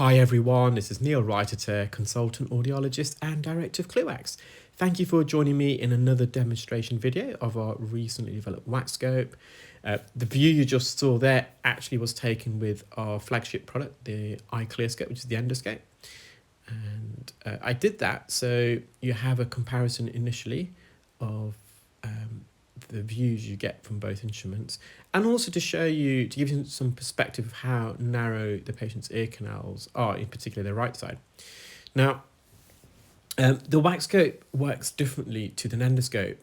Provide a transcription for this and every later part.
Hi everyone, this is Neil Writer, consultant audiologist and director of ClearWax. Thank you for joining me in another demonstration video of our recently developed WAXscope. The view you just saw there actually was taken with our flagship product, the iClearScope, which is the endoscope. And I did that so you have a comparison initially of the views you get from both instruments, and also to give you some perspective of how narrow the patient's ear canals are, in particular their right side. Now, the WAXscope works differently to the endoscope.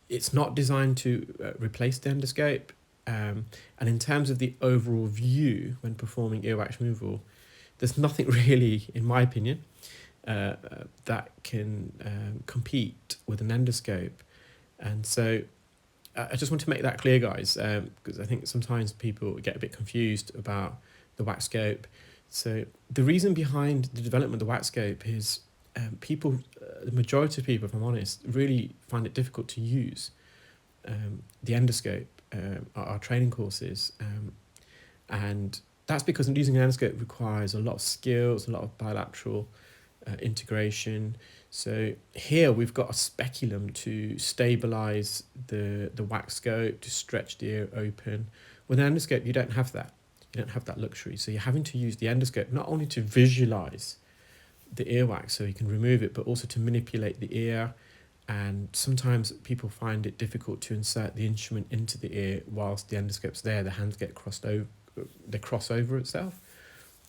It's not designed to replace the endoscope, and in terms of the overall view when performing earwax removal, there's nothing really, in my opinion, that can compete with an endoscope. And so I just want to make that clear, guys, because I think sometimes people get a bit confused about the WAXscope. So the reason behind the development of the WAXscope is the majority of people, if I'm honest, really find it difficult to use the endoscope, our training courses. And that's because using an endoscope requires a lot of skills, a lot of bilateral integration. So here we've got a speculum to stabilize the WAXscope, to stretch the ear open. With an endoscope, you don't have that. You don't have that luxury. So you're having to use the endoscope not only to visualize the earwax so you can remove it, but also to manipulate the ear. And sometimes people find it difficult to insert the instrument into the ear whilst the endoscope's there. The hands get cross over itself.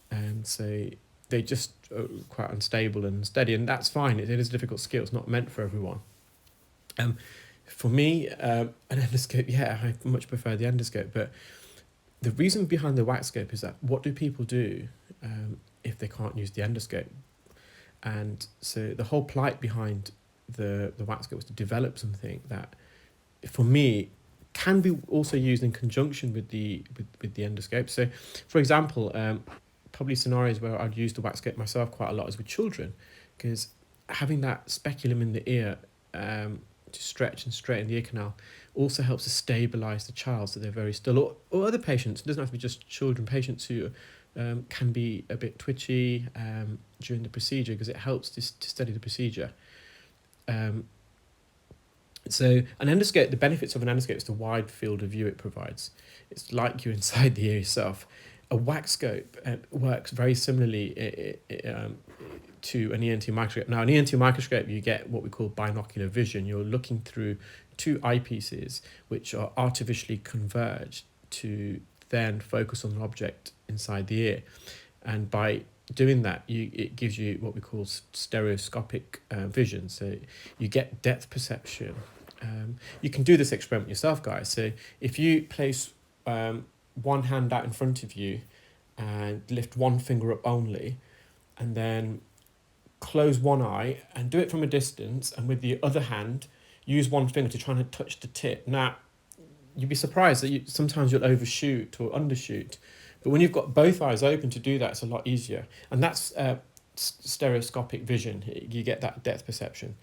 And so they just are quite unstable and unsteady, and that's fine. It is a difficult skill. It's not meant for everyone. For me, an endoscope, yeah, I much prefer the endoscope. But the reason behind the WAXscope is that what do people do if they can't use the endoscope? And so the whole plight behind the WAXscope was to develop something that, for me, can be also used in conjunction with the endoscope. So, for example, probably scenarios where I'd use the WAXscope myself quite a lot is with children, because having that speculum in the ear to stretch and straighten the ear canal also helps to stabilize the child so they're very still. Or other patients, it doesn't have to be just children, patients who can be a bit twitchy during the procedure, because it helps to steady the procedure. So an endoscope, the benefits of an endoscope is the wide field of view it provides. It's like you're inside the ear yourself. A WAXscope works very similarly to an ENT microscope. Now, an ENT microscope, you get what we call binocular vision. You're looking through two eyepieces which are artificially converged to then focus on an object inside the ear. And by doing that, it gives you what we call stereoscopic vision. So you get depth perception. You can do this experiment yourself, guys. So if you place one hand out in front of you and lift one finger up only, and then close one eye and do it from a distance, and with the other hand use one finger to try and touch the tip. Now, you'd be surprised that sometimes you'll overshoot or undershoot, but when you've got both eyes open to do that, it's a lot easier. And that's stereoscopic vision. You get that depth perception.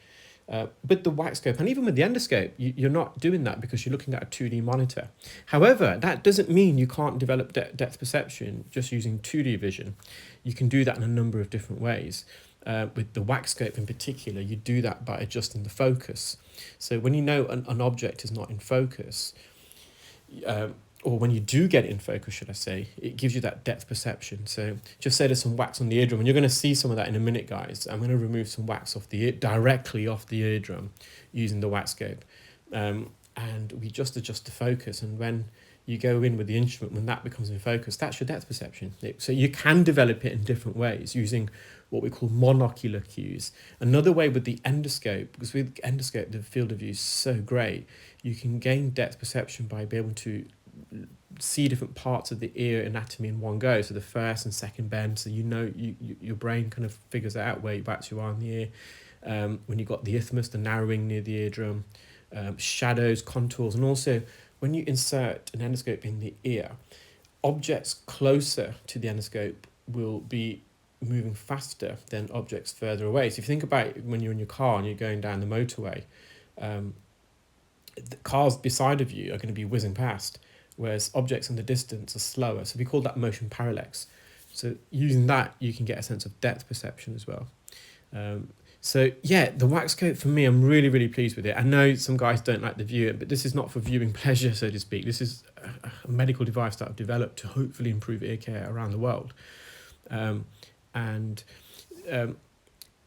With the WAXscope and even with the endoscope, you're not doing that because you're looking at a 2D monitor. However, that doesn't mean you can't develop depth perception just using 2D vision. You can do that in a number of different ways. With the WAXscope in particular, you do that by adjusting the focus. So when you know an object is not in focus, or when you do get it in focus, should I say, it gives you that depth perception. So just say there's some wax on the eardrum, and you're going to see some of that in a minute, guys. I'm going to remove some wax directly off the eardrum using the WAXscope. And we just adjust the focus, and when you go in with the instrument, when that becomes in focus, that's your depth perception. So you can develop it in different ways using what we call monocular cues. Another way with the endoscope, because with endoscope, the field of view is so great, you can gain depth perception by being able to see different parts of the ear anatomy in one go. So the first and second bend, so your brain kind of figures out where you actually are in the ear. When you've got the isthmus, the narrowing near the eardrum, shadows, contours, and also when you insert an endoscope in the ear, objects closer to the endoscope will be moving faster than objects further away. So if you think about when you're in your car and you're going down the motorway, the cars beside of you are going to be whizzing past, whereas objects in the distance are slower. So we call that motion parallax. So using that, you can get a sense of depth perception as well. So yeah, the WAXscope for me, I'm really, really pleased with it. I know some guys don't like the view, but this is not for viewing pleasure, so to speak. This is a medical device that I've developed to hopefully improve ear care around the world. And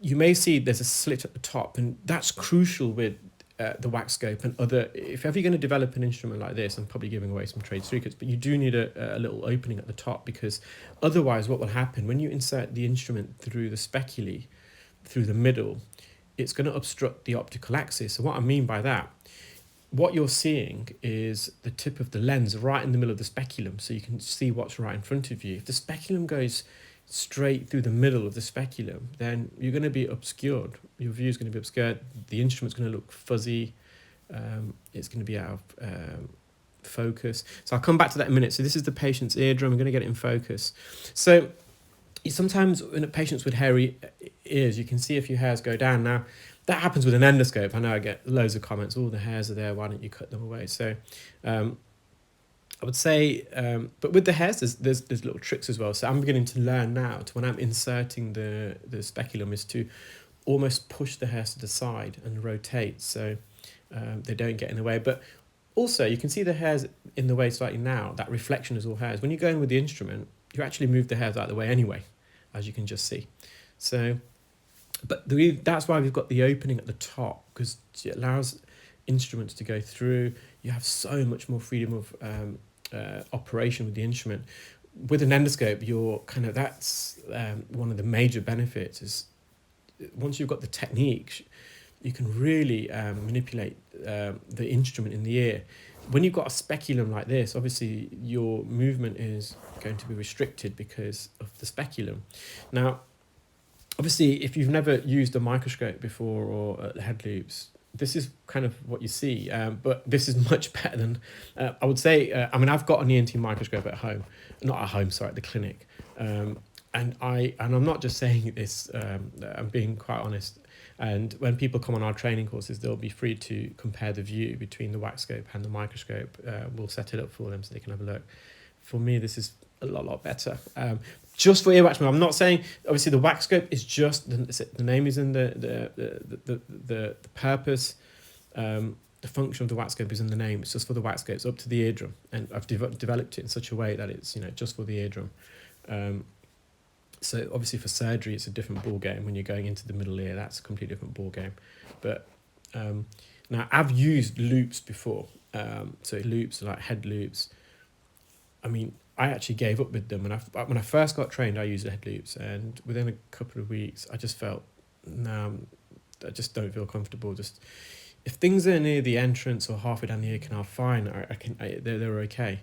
you may see there's a slit at the top, and that's crucial with the WAXscope and other. If ever you're going to develop an instrument like this, I'm probably giving away some trade secrets, but you do need a little opening at the top, because otherwise what will happen when you insert the instrument through the speculi, through the middle, it's going to obstruct the optical axis. So what I mean by that, what you're seeing is the tip of the lens right in the middle of the speculum, so you can see what's right in front of you. If the speculum goes straight through the middle of the speculum, then you're going to be obscured. Your view is going to be obscured. The instrument's going to look fuzzy. It's going to be out of focus. So I'll come back to that in a minute. So this is the patient's eardrum. I'm going to get it in focus. So sometimes in patients with hairy ears, you can see a few hairs go down. Now, that happens with an endoscope. I know I get loads of comments, the hairs are there, why don't you cut them away? So I would say, but with the hairs, there's little tricks as well. So I'm beginning to learn now to, when I'm inserting the speculum, is to almost push the hairs to the side and rotate so they don't get in the way. But also, you can see the hairs in the way slightly now. That reflection is all hairs. When you go in with the instrument, you actually move the hairs out of the way anyway, as you can just see. So, but that's why we've got the opening at the top, because it allows instruments to go through. You have so much more freedom of operation with the instrument. With an endoscope, you're kind of, that's one of the major benefits, is once you've got the technique, you can really manipulate the instrument in the ear. When you've got a speculum like this, obviously your movement is going to be restricted because of the speculum. Now, obviously, if you've never used a microscope before or head loops, this is kind of what you see, but this is much better than, I would say, I mean, I've got an ENT microscope at home, not at home, sorry, at the clinic. And I'm not just saying this, I'm being quite honest. And when people come on our training courses, they'll be free to compare the view between the WAXscope and the microscope. We'll set it up for them so they can have a look. For me, this is a lot better. Just for earwax, I'm not saying, obviously the WAXscope is just, the name is in the purpose, the function of the WAXscope is in the name. It's just for the WAXscope. It's up to the eardrum, and I've developed it in such a way that it's, just for the eardrum. So obviously for surgery, it's a different ball game. When you're going into the middle ear, that's a completely different ball game. But now I've used loops before. So loops, like head loops. I mean, I actually gave up with them. When I first got trained, I used head loops, and within a couple of weeks, I just felt, no, I just don't feel comfortable. Just if things are near the entrance or halfway down the ear canal, fine, they're okay.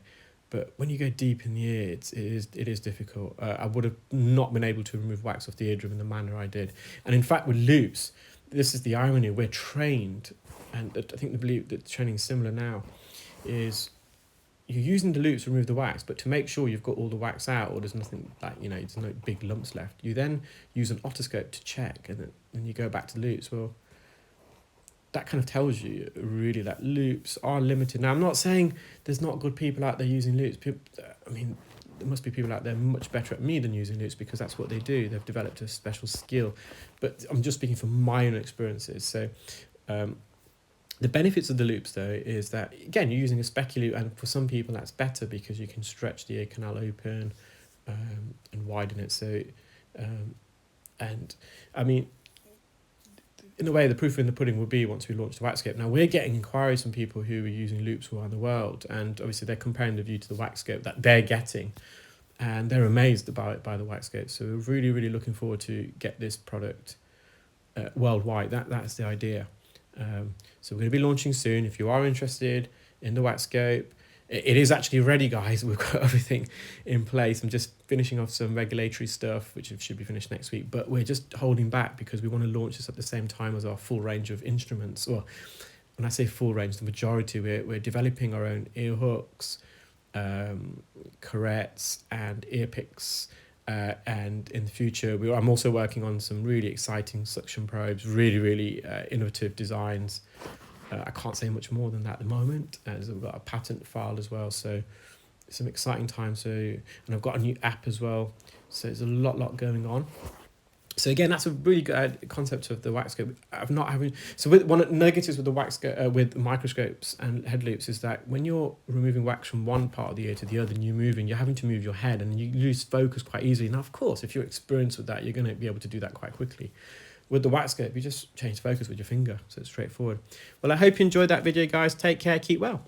But when you go deep in the ear, it is difficult. I would have not been able to remove wax off the eardrum in the manner I did. And in fact, with loops, this is the irony. We're trained, and I think the training is similar now, is you're using the loops to remove the wax, but to make sure you've got all the wax out, or there's nothing like, there's no big lumps left, you then use an otoscope to check, and then you go back to loops. Well, that kind of tells you really that loops are limited. Now, I'm not saying there's not good people out there using loops. I mean, there must be people out there much better at me than using loops, because that's what they do. They've developed a special skill. But I'm just speaking from my own experiences. So the benefits of the loops, though, is that, again, you're using a speculum, and for some people that's better because you can stretch the ear canal open and widen it. So, and I mean, in a way, the proof in the pudding will be once we launch the WAXscope. Now, we're getting inquiries from people who are using loops around the world, and obviously they're comparing the view to the WAXscope that they're getting, and they're amazed by the WAXscope. So we're really, really looking forward to get this product worldwide. That's the idea. So we're going to be launching soon. If you are interested in the WAXscope, it is actually ready, guys. We've got everything in place. I'm just finishing off some regulatory stuff, which should be finished next week, but we're just holding back because we want to launch this at the same time as our full range of instruments. Well, when I say full range, the majority, we're developing our own ear hooks, carets and ear picks, and in the future I'm also working on some really exciting suction probes, really innovative designs. I can't say much more than that at the moment, as we've got a patent filed as well, so some exciting times. So, and I've got a new app as well. So there's a lot going on. So again, that's a really good concept of the WAXscope. I've not having so with one of the negatives with the WAXscope with microscopes and head loops is that when you're removing wax from one part of the ear to the other, and you're having to move your head, and you lose focus quite easily. Now, of course, if you're experienced with that, you're going to be able to do that quite quickly. With the WAXscope, you just change focus with your finger, so it's straightforward. Well, I hope you enjoyed that video, guys. Take care, keep well.